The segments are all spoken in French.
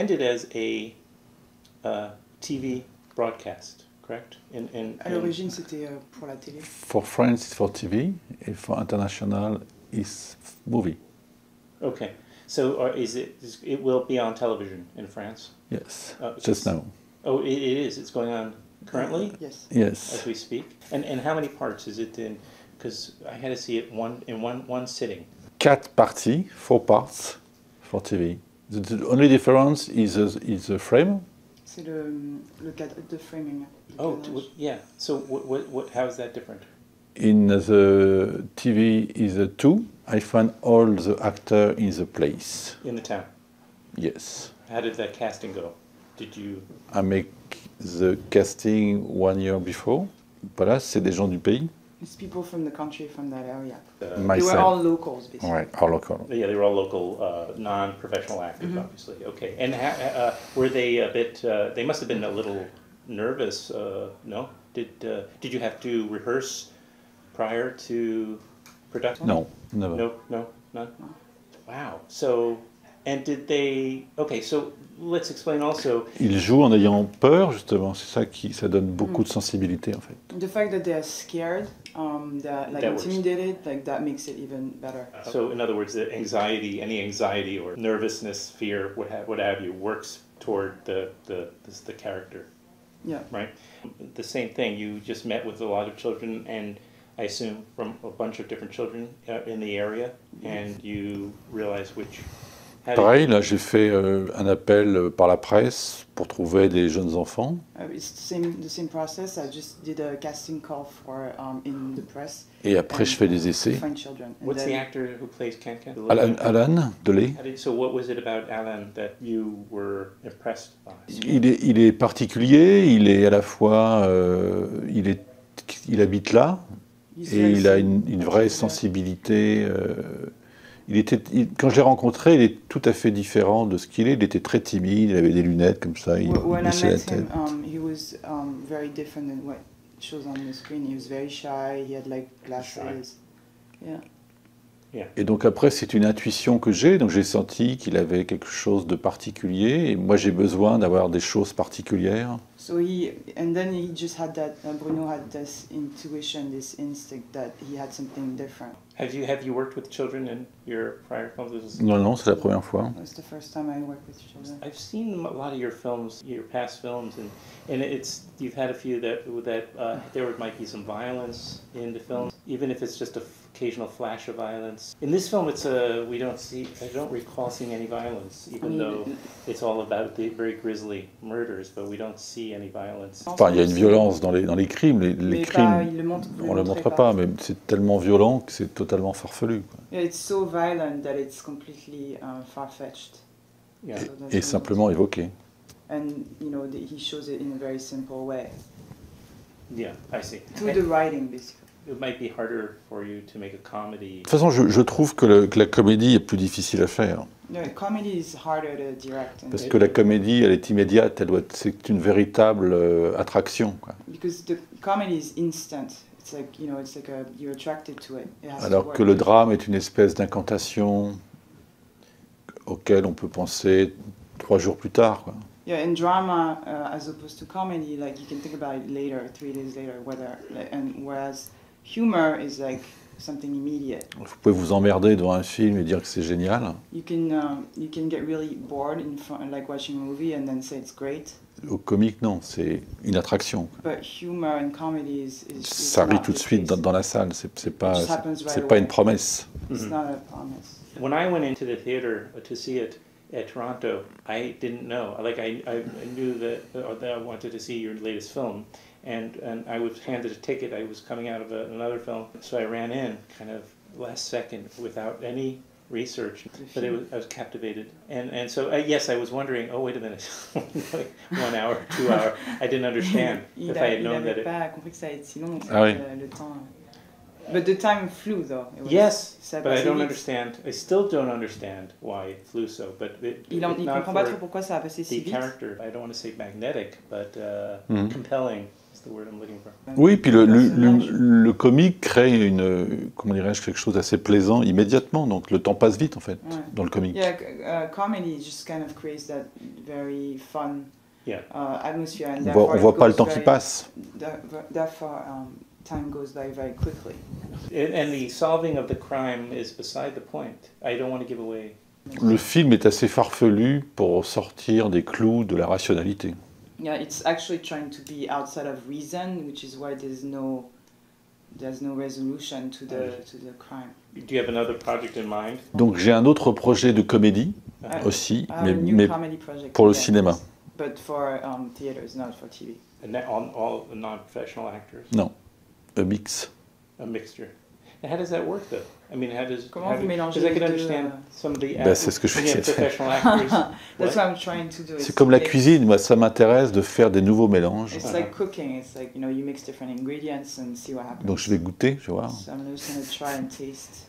intended as a TV broadcast, correct? À l'origine, c'était pour la télé. For France, it's for TV, and for international, it's movie. Okay, so it will be on television in France? Yes, just now. Oh, it is. It's going on currently? Yes. Yes. As we speak. And how many parts is it in? Because I had to see it in one sitting. 4 parties, 4 parts for TV. The only difference is the frame. C'est le cadre de framing. Oh, yeah. So how is that different? In the TV is a 2. I find all the actors in the place. In the town? Yes. How did that casting go? Did you... I make the casting 1 year before. Voilà, c'est des gens du pays. It's people from the country, from that area. They Myself. were all locals, basically. Right, all local. Yeah, they were all local, non-professional actors, obviously. Okay, and were they a bit? They must have been a little nervous. No, did you have to rehearse prior to production? No, never. No, none. Wow. So, and did they? Okay, so let's explain also. Ils jouent en ayant peur, justement. C'est ça ça donne beaucoup de sensibilité, en fait. The fact that they're scared, they're like That intimidated, like that makes it even better. So, in other words, the anxiety, any anxiety or nervousness, fear, what have you, works toward the character. Yeah. Right. The same thing. You just met with a lot of children, and I assume from a bunch of different children in the area, and you realize which. Pareil, là j'ai fait un appel par la presse pour trouver des jeunes enfants. It's the same process. I just did a casting call for in the press. Et après je fais des essais. What's the actor who plays Ken-Ken? Alan Delay. So what was it about Alan that you were impressed by? Il est particulier, il est à la fois, il habite là et il a une vraie sensibilité. Quand je l'ai rencontré, il est tout à fait différent de ce qu'il est. Il était très timide, il avait des lunettes comme ça, il baissait la tête. He was very different than what shows on the screen. He was very shy. He had like glasses. Yeah. Et donc après, c'est une intuition que j'ai. Donc j'ai senti qu'il avait quelque chose de particulier. Et moi, j'ai besoin d'avoir des choses particulières. So then he just had that. Bruno had this intuition, this instinct that he had something different. Have you worked with children in your prior films? Non, c'est la première fois. It's the first time I worked with children. I've seen a lot of your films, your past films, and you've had a few that there might be some violence in the film, even if it's just an occasional flash of violence. In this film, I don't recall seeing any violence, even though it's all about the very grisly murders, but we don't see any violence. Enfin, il y a une violence dans les crimes. Les crimes, on ne le montre pas, mais c'est tellement violent que c'est totalement farfelu. Yeah, it's so violent that it's completely far-fetched. Yeah. Et simplement évoqué. And he shows it in a very simple way. Yeah, I see. Through the writing, basically. It might be harder for you to make a comedy. De toute façon, je trouve que la comédie est plus difficile à faire. No, comedy is harder to direct. Parce que la comédie, elle est immédiate, c'est une véritable attraction, quoi. Because the comedy is instant. It's like you're attracted to it. Alors que le drame est une espèce d'incantation auquel on peut penser 3 jours plus tard, quoi. Yeah, in drama, as opposed to comedy, like you can think about it later, 3 days later, whereas humor is like something immediate. Vous pouvez vous emmerder devant un film et dire que c'est génial. You can get really bored in front, like watching a movie, and then say it's great. Au comique, non, c'est une attraction. But humor and comedy ça rit tout de suite dans la salle, c'est pas une promesse. It's not a promise. When I went into the theater to see it at Toronto, I didn't know. Like I knew that I wanted to see your latest film, and I was handed a ticket. I was coming out of another film, so I ran in kind of last second without any research, but I was captivated, and so yes, I was wondering. Oh, wait a minute, 1 hour, 2 hours. I didn't understand if I had known that it. Pas compris que ça allait être si long. Ah oui. Le temps. But the time flew, though. Yes, but I don't understand. I still don't understand why it flew so. But il comprend pas trop pourquoi ça a passé si vite. The character, I don't want to say magnetic, but compelling. That's the word I'm looking for. Oui, puis le comique crée comment dirais-je, quelque chose d'assez plaisant immédiatement, donc le temps passe vite en fait, Ouais. dans le comique. Yeah, comedy just kind of creates that very fun Yeah. atmosphere, and On voit pas le temps qui passe. Therefore, time goes by very quickly. And the solving of the crime is beside the point. I don't want to give away. Le film est assez farfelu pour sortir des clous de la rationalité. Yeah, it's actually trying to be outside of reason, which is why there's no resolution to the crime. Do you have another project in mind? Donc j'ai un autre projet de comédie aussi, I have a new mais comedy project pour le again, cinéma. but for theaters, not for TV. And all the non-professional actors? Non, un mix. A mixture. And how does that work, though? I mean, how does... Comment vous mélangez Because I can les deux, understand some of the Ben, c'est ce que je when fais. you have professional actors. That's What? what I'm trying to do. C'est comme la cuisine, moi ça m'intéresse de faire des nouveaux mélanges. It's like cooking. It's like, you mix different ingredients and see what happens. Donc je vais goûter, je vais voir. So I'm just going to try and taste.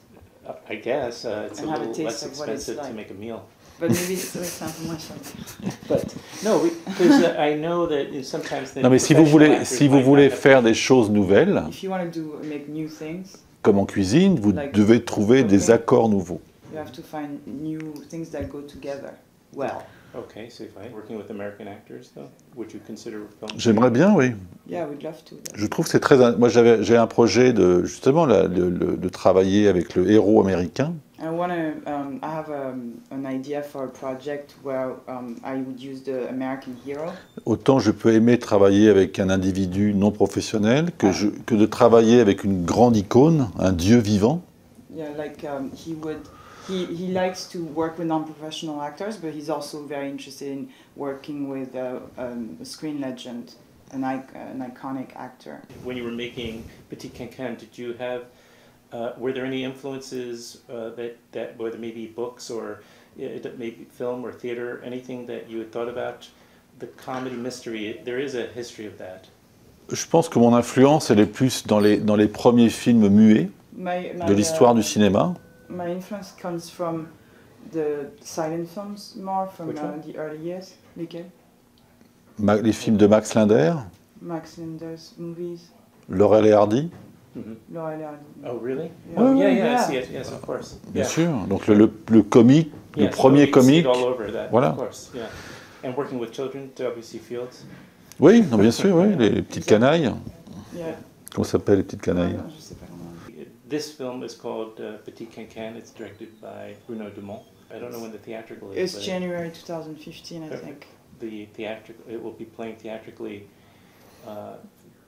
I guess it's a And have a little taste less of what it's expensive to like. make a meal. But maybe c'est un peu moins cher. But no, because I know that sometimes... Non mais si vous voulez faire des choses nouvelles, If you want to make new things, comme en cuisine, vous Like devez trouver des cooking. accords nouveaux. you have to find new things that go together well. Okay, so if I'm working with American actors, though, would you consider film? J'aimerais bien, oui. Yeah, we'd love to. Je trouve que c'est très... Moi j'ai un projet de justement de travailler avec le héros américain. I have an idea for a project where I would use the American hero. Autant je peux aimer travailler avec un individu non professionnel que de travailler avec une grande icône, un dieu vivant. Yeah, like he likes to work with non-professional actors, but he's also very interested in working with a screen legend, an iconic actor. When you were making Petit Cancan, did you have... were there any influences that whether maybe books or maybe film or theater, anything that you had thought about the comedy mystery? There is a history of that. Je pense que mon influence, elle est plus dans les premiers films muets de l'histoire du cinéma. My influence comes from the silent films more, from Which one? the early years. Lesquels? Les films de Max Linder, Max Linder's movies. Laurel et Hardy, Mm-hmm. Laurel et Hardy. Oh, really? Yeah. Oh, yeah, Yeah. I see it. Yes, of course. bien Yeah. sûr. Donc le comique, le Yes, premier you see it comique. all over that, Voilà. of course, yeah. And working with children, W.C. Fields. Oui, non, bien sûr, oui, les petites canailles. Yeah. Comment ça s'appelle les petites canailles? Non, je sais pas comment. This film is called Petit Cancan. It's directed by Bruno Dumont. I don't know when the theatrical is. It's but January 2015, I Perfect. think. the theatrical, it will be playing theatrically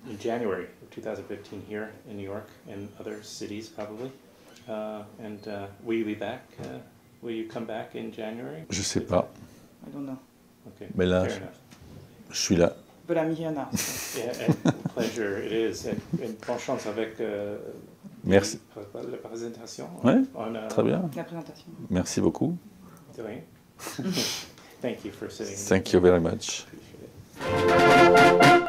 in January of 2015 here in New York and other cities probably. Will you be back? Will you come back in January? Je sais pas, I don't know. Okay. mais là, Fair enough. je suis là. But I'm here now. So. Yeah, and pleasure it is. And bonne chance avec Merci. la présentation. Ouais, On a, très bien. La présentation. Merci beaucoup. de rien. Thank you for sitting. Thank you very much. Appreciate it.